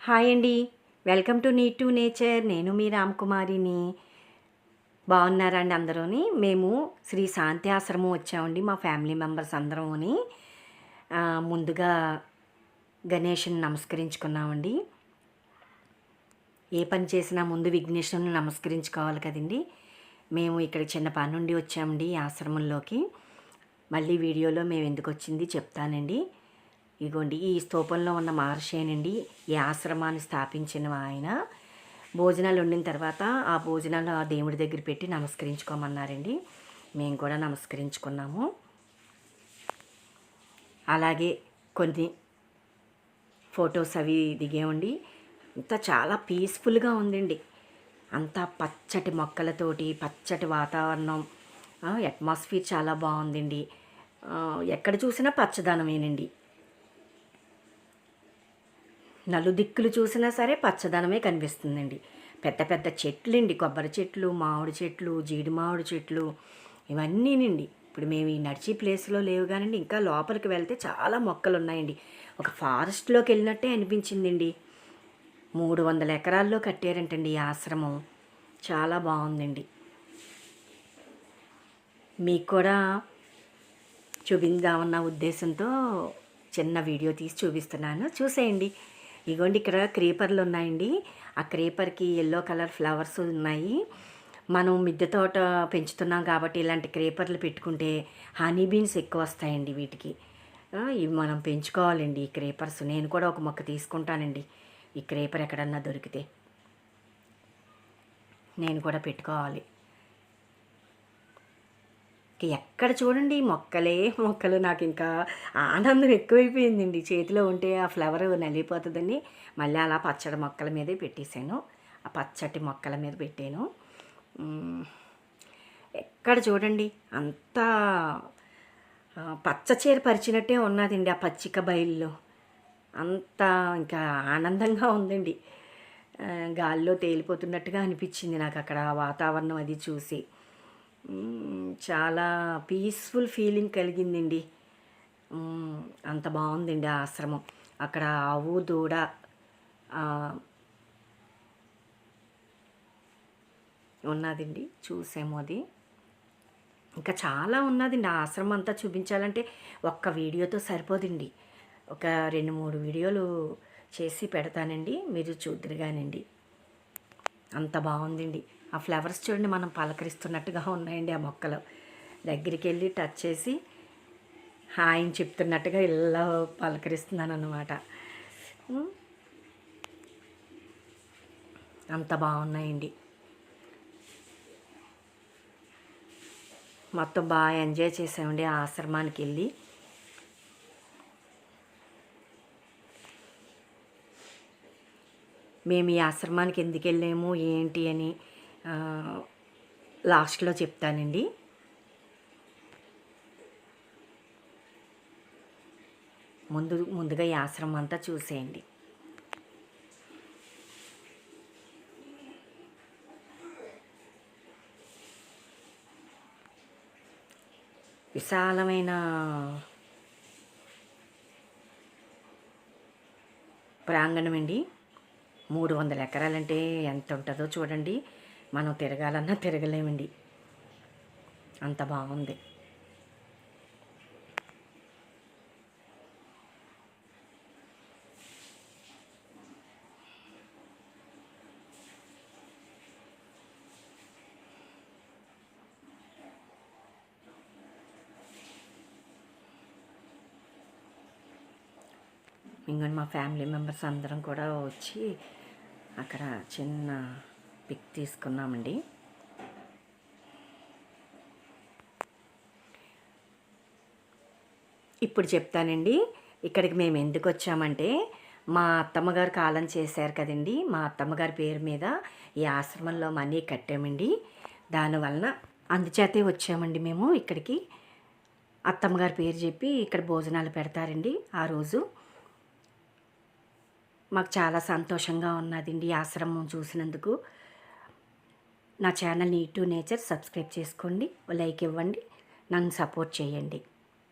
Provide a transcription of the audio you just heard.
Hi అండి. Welcome to need to nature. నేను మీ రామ్కుమారిని. బాగున్నారా అండి అందరూని? మేము శ్రీ శాంతి ఆశ్రమం వచ్చామండి మా ఫ్యామిలీ మెంబర్స్ అందరముని. ముందుగా గణేష్ని నమస్కరించుకున్నామండి. ఏ పని చేసినా ముందు విఘ్నేశ్వరుని నమస్కరించుకోవాలి కదండి. మేము ఇక్కడ చిన్న పని నుండి వచ్చామండి ఈ ఆశ్రమంలోకి. మళ్ళీ వీడియోలో మేము ఎందుకు వచ్చింది చెప్తానండి. ఇదిగోండి ఈ స్తూపంలో ఉన్న మహర్షేనండి ఈ ఆశ్రమాన్ని స్థాపించిన ఆయన. భోజనాలు వండిన తర్వాత ఆ భోజనాలు ఆ దేవుడి దగ్గర పెట్టి నమస్కరించుకోమన్నారండి. మేము కూడా నమస్కరించుకున్నాము. అలాగే కొన్ని ఫొటోస్ అవి దిగామండి. అంతా చాలా పీస్ఫుల్గా ఉందండి. అంతా పచ్చటి మొక్కలతోటి పచ్చటి వాతావరణం, అట్మాస్ఫియర్ చాలా బాగుందండి. ఎక్కడ చూసినా పచ్చదనమేనండి. నలుదిక్కులు చూసినా సరే పచ్చదనమే కనిపిస్తుందండి. పెద్ద పెద్ద చెట్లండి, కొబ్బరి చెట్లు, మామిడి చెట్లు, జీడి మామిడి చెట్లు ఇవన్నీనండి. ఇప్పుడు మేము ఈ నడిచి ప్లేస్లో లేవు కానండి, ఇంకా లోపలికి వెళ్తే చాలా మొక్కలు ఉన్నాయండి. ఒక ఫారెస్ట్లోకి వెళ్ళినట్టే అనిపించిందండి. 300 ఎకరాల్లో కట్టారంటండి ఈ ఆశ్రమం. చాలా బాగుందండి. మీకు కూడా చూపిందామన్న ఉద్దేశంతో చిన్న వీడియో తీసి చూపిస్తున్నాను, చూసేయండి. ఇగోండి ఇక్కడ క్రీపర్లు ఉన్నాయండి. ఆ క్రీపర్కి ఎల్లో కలర్ ఫ్లవర్స్ ఉన్నాయి. మనం మిద్దె తోట పెంచుతున్నాం కాబట్టి ఇలాంటి క్రీపర్లు పెట్టుకుంటే హనీ బీన్స్ ఎక్కువ వస్తాయండి వీటికి. ఇవి మనం పెంచుకోవాలండి ఈ క్రీపర్స్. నేను కూడా ఒక మొక్క తీసుకుంటానండి ఈ క్రీపర్ ఎక్కడన్నా దొరికితే. నేను కూడా పెట్టుకోవాలి. ఎక్కడ చూడండి మొక్కలే మొక్కలు. నాకు ఇంకా ఆనందం ఎక్కువైపోయిందండి. చేతిలో ఉంటే ఆ ఫ్లవర్ నలిగిపోతుందని మళ్ళీ అలా పచ్చడి మొక్కల మీదే పెట్టేశాను. ఆ పచ్చటి మొక్కల మీద పెట్టాను. ఎక్కడ చూడండి అంతా పచ్చ చీర పరిచినట్టే ఉన్నదండి ఆ పచ్చిక బయల్లో. అంతా ఇంకా ఆనందంగా ఉందండి. గాల్లో తేలిపోతున్నట్టుగా అనిపించింది నాకు అక్కడ వాతావరణం అది చూసి. చాలా పీస్ఫుల్ ఫీలింగ్ కలిగిందండి. అంత బాగుందండి ఆ ఆశ్రమం. అక్కడ ఆవు దూడ ఉన్నదండి, చూసాము అది. ఇంకా చాలా ఉన్నదండి ఆ ఆశ్రమం అంతా చూపించాలంటే ఒక్క వీడియోతో సరిపోదండి. ఒక 2-3 వీడియోలు చేసి పెడతానండి, మీరు చూద్దురుగానండి. అంత బాగుందండి. ఆ ఫ్లవర్స్ చూడండి, మనం పలకరిస్తున్నట్టుగా ఉన్నాయండి ఆ మొక్కలు. దగ్గరికి వెళ్ళి టచ్ చేసి హాయ్ చెప్తున్నట్టుగా ఇలా పలకరిస్తున్నాను అన్నమాట. అంత బాగున్నాయండి. మొత్తం బాగా ఎంజాయ్ చేసామండి ఆ ఆశ్రమానికి వెళ్ళి. మేము ఈ ఆశ్రమానికి ఎందుకు వెళ్ళాము ఏంటి అని లాస్ట్లో చెప్తానండి. ముందుగా ఈ ఆశ్రమం అంతా చూసేయండి. విశాలమైన ప్రాంగణం అండి. 300 ఎకరాలంటే ఎంత ఉంటుందో చూడండి. మనం తిరగాలన్నా తిరగలేమండి, అంత బాగుంది. ఇంకొన్ని మా ఫ్యామిలీ మెంబర్స్ అందరం కూడా వచ్చి అక్కడ చిన్న పిక్ తీసుకున్నామండి. ఇప్పుడు చెప్తానండి ఇక్కడికి మేము ఎందుకు వచ్చామంటే, మా అత్తమ్మగారు కాలం చేశారు కదండి. మా అత్తమ్మగారి పేరు మీద ఈ ఆశ్రమంలో మనీ కట్టామండి. దానివలన అందుచేతే వచ్చామండి మేము ఇక్కడికి. అత్తమ్మగారి పేరు చెప్పి ఇక్కడ భోజనాలు పెడతారండి ఆ రోజు. మాకు చాలా సంతోషంగా ఉన్నదండి ఈ ఆశ్రమం చూసినందుకు. నా channel need to nature subscribe చేసుకోండి, లైక్ ఇవ్వండి, నన్ను సపోర్ట్ చేయండి.